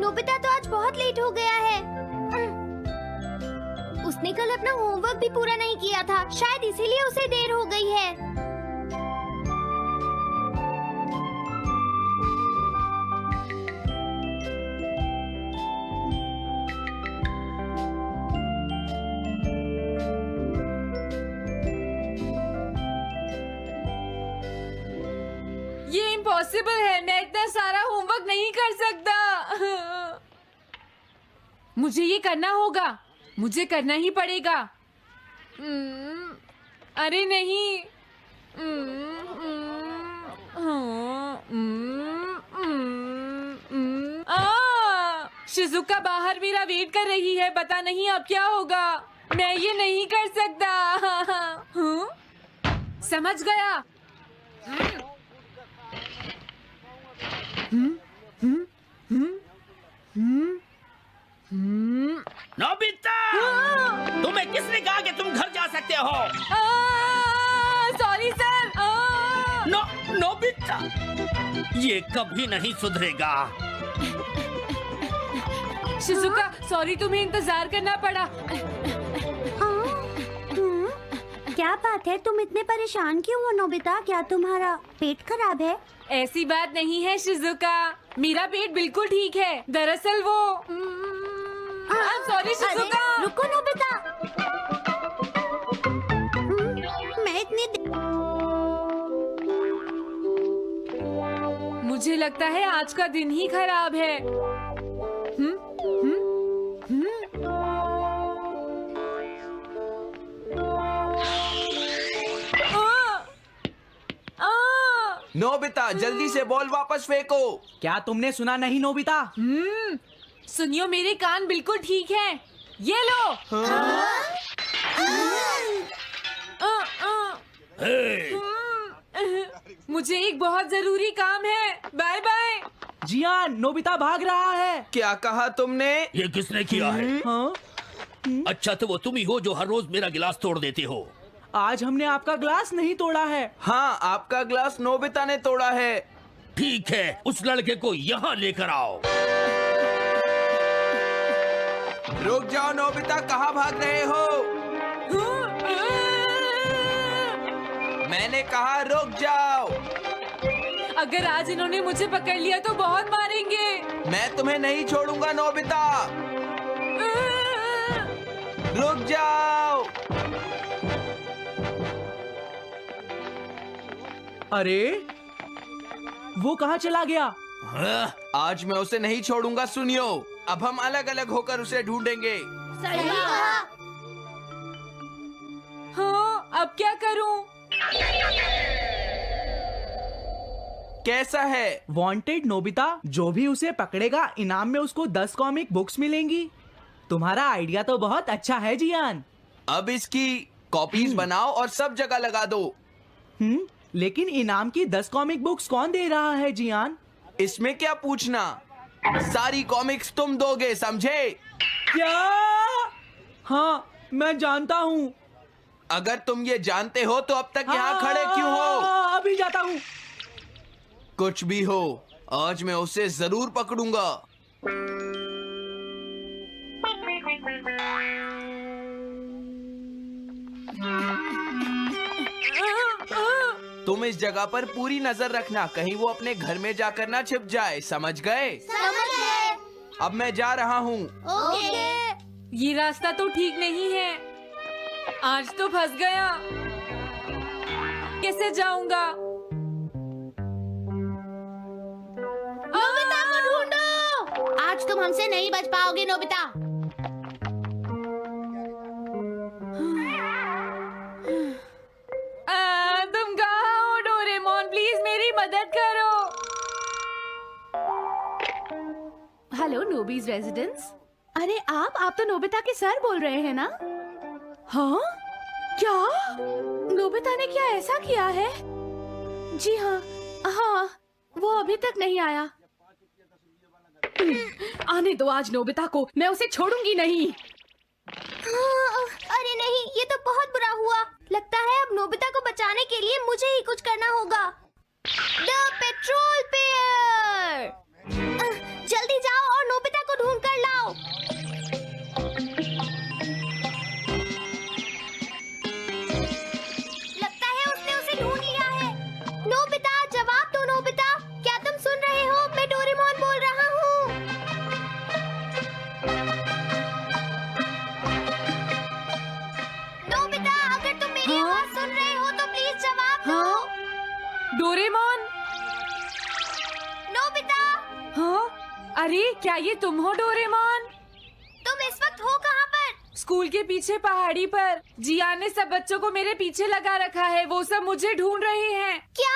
Nobita तो आज बहुत लेट हो गया है। उसने कल अपना होमवर्क भी पूरा नहीं किया था, शायद इसीलिए उसे देर हो गई है। ये इम्पॉसिबल है, मैं इतना सारा होमवर्क नहीं कर सकता। मुझे ये करना होगा, मुझे करना ही पड़ेगा। अरे नहीं। शिजुका बाहर मेरा वेट कर रही है, पता नहीं अब क्या होगा। मैं ये नहीं कर सकता। समझ गया। नोबिता, तुम्हें किसने कहा कि तुम घर जा सकते हो? Sorry sir. नोबिता, ये कभी नहीं सुधरेगा। शिजुका सॉरी, तुम्हें इंतजार करना पड़ा। क्या बात है, तुम इतने परेशान क्यों हो नोबिता? क्या तुम्हारा पेट खराब है? ऐसी बात नहीं है शिजुका, मेरा पेट बिल्कुल ठीक है। दरअसल वो सॉरी शिजुका। रुको नोबिता, मैं इतनी मुझे लगता है आज का दिन ही खराब है। नोबिता, जल्दी से बॉल वापस फेंको। क्या तुमने सुना नहीं नोबिता? सुनियो, मेरे कान बिल्कुल ठीक हैं। ये लो। मुझे एक बहुत जरूरी काम है। Bye bye. जियान, नोबिता भाग रहा है। क्या कहा तुमने? ये किसने किया है? हाँ? अच्छा, तो वो तुम ही हो जो हर रोज मेरा गिलास तोड़ देते हो। आज हमने आपका ग्लास नहीं तोड़ा है। हाँ, आपका ग्लास नोबिता ने तोड़ा है। ठीक है, उस लड़के को यहाँ लेकर आओ। रुक जाओ नोबिता, कहाँ भाग रहे हो? मैंने कहा रुक जाओ। अगर आज इन्होंने मुझे पकड़ लिया तो बहुत मारेंगे। मैं तुम्हें नहीं छोड़ूंगा नोबिता, रुक जाओ। अरे वो कहाँ चला गया? आज मैं उसे नहीं छोड़ूंगा। सुनियो, अब हम अलग अलग होकर उसे ढूंढेंगे। सही कहा। हाँ, अब क्या करूं? कैसा है? वांटेड नोबिता, जो भी उसे पकड़ेगा इनाम में उसको 10 कॉमिक बुक्स मिलेंगी। तुम्हारा आइडिया तो बहुत अच्छा है जियान। अब इसकी कॉपीज बनाओ और सब जगह लगा दो। लेकिन इनाम की 10 कॉमिक बुक्स कौन दे रहा है जियान? इसमें क्या पूछना, सारी कॉमिक्स तुम दोगे, समझे? क्या? हाँ, मैं जानता हूँ। अगर तुम ये जानते हो तो अब तक यहाँ खड़े क्यों हो? अभी जाता हूँ। कुछ भी हो, आज मैं उसे जरूर पकड़ूंगा। तुम इस जगह पर पूरी नजर रखना, कहीं वो अपने घर में जाकर ना छिप जाए, समझ गए? समझ गए। अब मैं जा रहा हूँ। ओके। ये रास्ता तो ठीक नहीं है। आज तो फंस गया। कैसे जाऊंगा? नोबिता को ढूंढो। आज तुम हमसे नहीं बच पाओगे नोबिता। तुम कहाँ हो डोरेमोन? प्लीज मेरी मदद करो। Hello Nobi's residence. अरे आप तो नोबिता के सर बोल रहे हैं ना? हाँ? क्या? नोबिता ने क्या ऐसा किया है? जी हाँ, हाँ, वो अभी तक नहीं आया। आने दो आज नोबिता को, मैं उसे छोड़ूंगी नहीं। अरे नहीं, ये तो बहुत बुरा हुआ। लगता है अब नोबिता को बचाने के लिए मुझे ही कुछ करना होगा। द पेट्रोल पेयर, जल्दी जाओ और नोबिता डोरेमोन। नोबिता, हाँ, अरे क्या ये तुम हो डोरेमोन? तुम इस वक्त हो कहाँ पर? स्कूल के पीछे पहाड़ी पर। जियान ने सब बच्चों को मेरे पीछे लगा रखा है, वो सब मुझे ढूंढ रहे हैं। क्या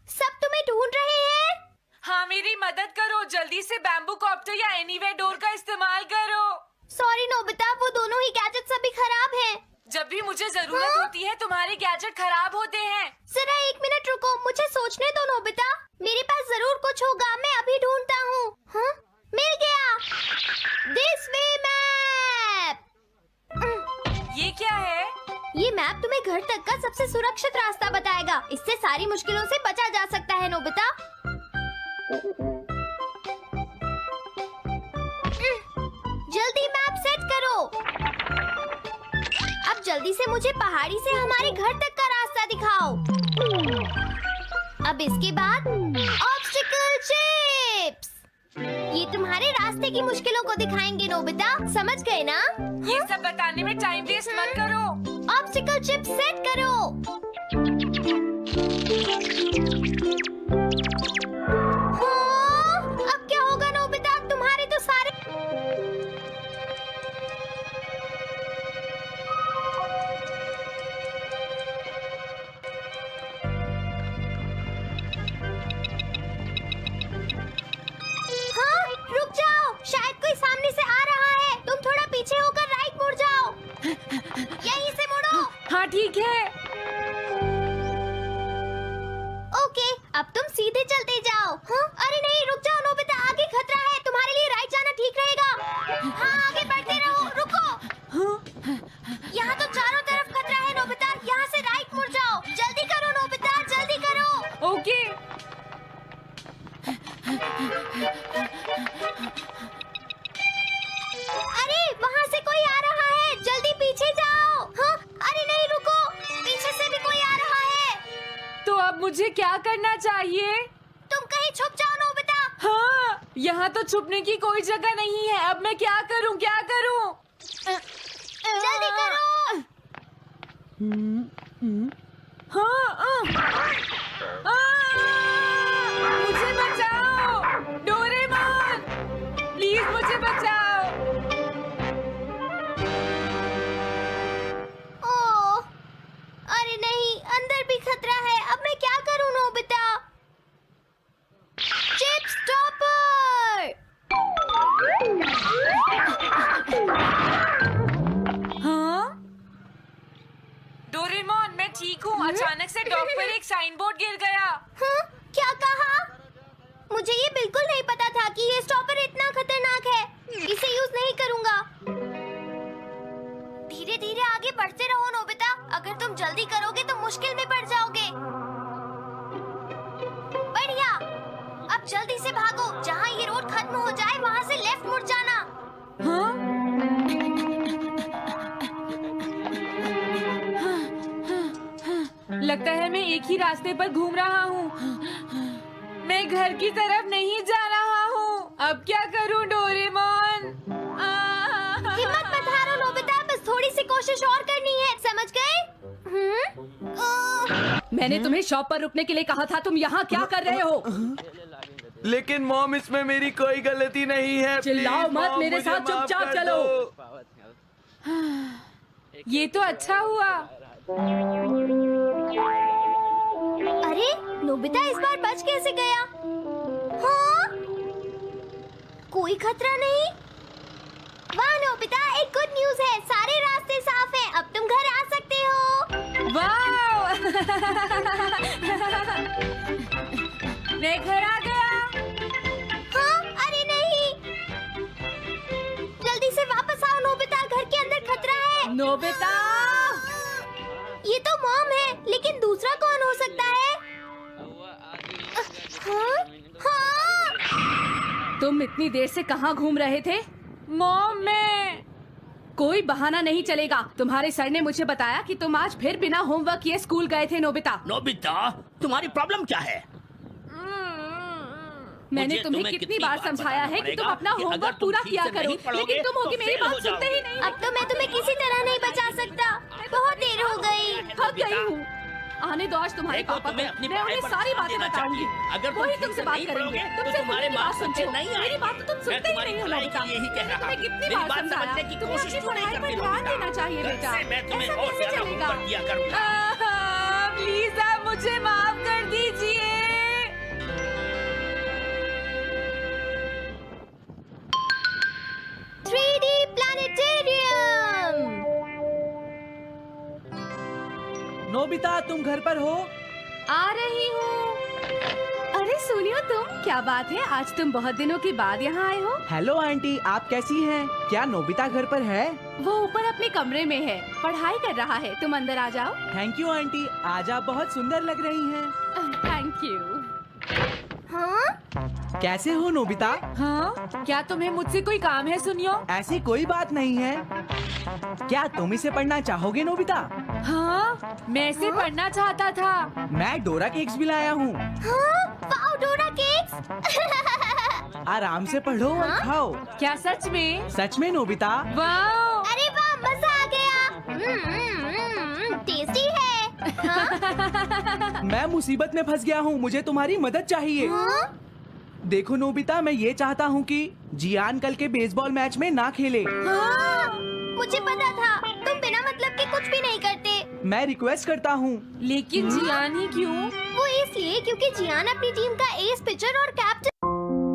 सब तुम्हें ढूंढ रहे हैं? हाँ, मेरी मदद करो, जल्दी से बैम्बू कॉप्टर या एनीवेयर डोर का इस्तेमाल करो। सॉरी नोबिता, वो दोनों ही गैजेट्स अभी खराब हैं। जब भी मुझे जरूरत होती है तुम्हारे गैजेट खराब होते हैं। जरा 1 मिनट रुको, मुझे सोचने दो नोबिता। मेरे पास जरूर कुछ होगा, मैं अभी ढूंढता हूँ। हाँ, मिल गया। This way map. ये क्या है? ये मैप तुम्हें घर तक का सबसे सुरक्षित रास्ता बताएगा। इससे सारी मुश्किलों से बचा जा सकता है नोबिता। जल्दी मैप सेट करो। अब जल्दी से मुझे पहाड़ी से हमारे घर तक का रास्ता दिखाओ। अब इसके बाद ऑब्स्टिकल चिप्स। ये तुम्हारे रास्ते की मुश्किलों को दिखाएंगे नोबिता, समझ गए ना? ये सब बताने में टाइम वेस्ट मत करो। ऑब्स्टिकल चिप्स सेट करो। हाँ, अब क्या होगा नोबिता? तुम्हारे तो सारे रुक जाओ, शायद कोई सामने से आ रहा है। तुम थोड़ा पीछे होकर राइट मुड़ जाओ। यहीं से मुड़ो। हाँ ठीक है। ओके, अब तुम सीधे चलते जाओ। हाँ? अरे नहीं, रुक जाओ नोबिता, आगे खतरा है। तुम्हारे लिए राइट जाना ठीक रहेगा। हाँ, आगे बढ़ते रहो। रुको, यहाँ तो चारों तरफ खतरा है नोबिता, यहाँ से राइट मुड़ जाओ। जल्दी करो नोबिता, जल्दी करो। ओके। अरे वहाँ से कोई आ रहा है, जल्दी पीछे जाओ। हाँ? अरे नहीं, रुको, पीछे से भी कोई आ रहा है। तो अब मुझे क्या करना चाहिए? तुम कहीं छुप जाओ नोबिता। हाँ, यहाँ तो छुपने की कोई जगह नहीं है। अब मैं क्या करूँ, क्या करूँ? जल्दी करो। हाँ, मुझे बचाओ डोरेमोन, प्लीज मुझे बचाओ। ओह, अरे नहीं, अंदर भी खतरा है। अब मैं क्या करूं नोबिता? Chip stopper. हाँ? डोरेमोन, मैं ठीक हूँ। अचानक से डॉक पर एक साइन बोर्ड गिर गया। हाँ? क्या कहा? मुझे ये बिल्कुल नहीं पता था कि ये स्टॉपर इतना खतरनाक है। इसे यूज नहीं करूंगा। धीरे धीरे आगे बढ़ते रहो नोबिता। अगर तुम जल्दी करोगे तो मुश्किल में पड़ जाओगे। बढ़िया, अब जल्दी से भागो। जहाँ ये रोड खत्म हो जाए वहाँ से लेफ्ट मुड़ जाना। हाँ? लगता है मैं एक ही रास्ते पर घूम रहा हूँ। मैं घर की तरफ नहीं जा रहा हूँ। अब क्या करूँ डोरेमोन? हिम्मत मत हारो नोबिता, बस थोड़ी सी कोशिश और करनी है, समझ गए? मैंने तुम्हें शॉप पर रुकने के लिए कहा था, तुम यहाँ क्या कर रहे हो? लेकिन मॉम, इसमें मेरी कोई गलती नहीं है। चिल्लाओ प्लीज, मत, मॉम, मेरे मुझे साथ माफ चुपचाप कर चलो। दो। ये तो अच्छा हुआ। अरे नोबिता इस बार बच कैसे गया? हाँ? कोई खतरा नहीं। वाह नोबिता, एक गुड न्यूज है, सारे रास्ते साफ हैं। अब तुम घर आ सकते हो। वाह! मैं घर आ गया। हाँ? अरे नहीं, जल्दी से वापस आओ नोबिता, घर के अंदर खतरा है। नोबिता! ये तो मॉम है, लेकिन दूसरा कौन हो सकता है? हाँ? हाँ? तुम इतनी देर से कहाँ घूम रहे थे? मॉम, मैं कोई बहाना नहीं चलेगा। तुम्हारे सर ने मुझे बताया कि तुम आज फिर बिना होमवर्क किए स्कूल गए थे नोबिता। नोबिता, तुम्हारी प्रॉब्लम क्या है? मैंने मुझे तुम्हें कितनी बार समझाया है कि तुम अपना कि अगर होमवर्क तुम पूरा ठीक किया से करो, नहीं पढ़ोगे, लेकिन तुम हो कि तो मेरी फेल हो बात सुनते ही नहीं। अब तो मैं तुम्हें किसी तरह नहीं बचा सकता। बहुत देर हो गई। थक गई हूँ। आने दो आज तुम्हारे देखो, पापा तुम्हें को। अपनी मैं पढ़ाई उन्हें पर सारी ध्यान बातें देना बताऊंगी। चाहिए। अगर तुम वही ठीक तुमसे से बात नहीं करेंगे। पढ़ोगे, तो तुमसे तुम्हारे मेरी मार्क्स बात अच्छे सुनते नहीं हो। मेरी आएंगे। बात तो तुम मैं सुनते ही तुम्हारी नहीं हो भलाई नोबिता। के लिए ही कह रहा तुम्हें हूँ। कितनी मेरी बार बात समझाया, समझने की तुम्हें कोशिश अपनी क्यों नहीं पढ़ाई पर करती ध्यान नोबिता? देना चाहिए कल बेटा। से मैं तुम्हें ऐसा और कैसे ज्यादा चलेगा? होमवर्क दिया करूंगा। प्लीज आप मुझे माफ कर दीजिए। 3D planetarium. नोबिता तुम घर पर हो? आ रही हूँ। अरे सुनियो तुम, क्या बात है, आज तुम बहुत दिनों के बाद यहाँ आए हो। हेलो आंटी, आप कैसी हैं? क्या नोबिता घर पर है? वो ऊपर अपने कमरे में है, पढ़ाई कर रहा है। तुम अंदर आ जाओ। थैंक यू आंटी, आज आप बहुत सुंदर लग रही हैं। Thank you. हाँ, कैसे हो नोबिता? हाँ, क्या तुम्हें मुझसे कोई काम है सुनियो? ऐसी कोई बात नहीं है। क्या तुम इसे पढ़ना चाहोगे नोबिता? हाँ, मैं इसे पढ़ना चाहता था। मैं डोरा केक्स भी लाया हूँ। हाँ, वाओ डोरा केक्स। आराम से पढ़ो और खाओ। क्या सच में? सच में नोबिता? वाह! अरे वाह, मजा आ गया। टेस्टी है। हाँ? मैं मुसीबत में फंस गया हूँ, मुझे तुम्हारी मदद चाहिए। हाँ? देखो नोबिता, मैं ये चाहता हूँ कि जियान कल के बेसबॉल मैच में ना खेले। हाँ, मुझे पता था तुम बिना मतलब के कुछ भी नहीं करते। मैं रिक्वेस्ट करता हूँ। लेकिन जियान ही क्यों? वो इसलिए क्योंकि जियान अपनी टीम का एस पिचर और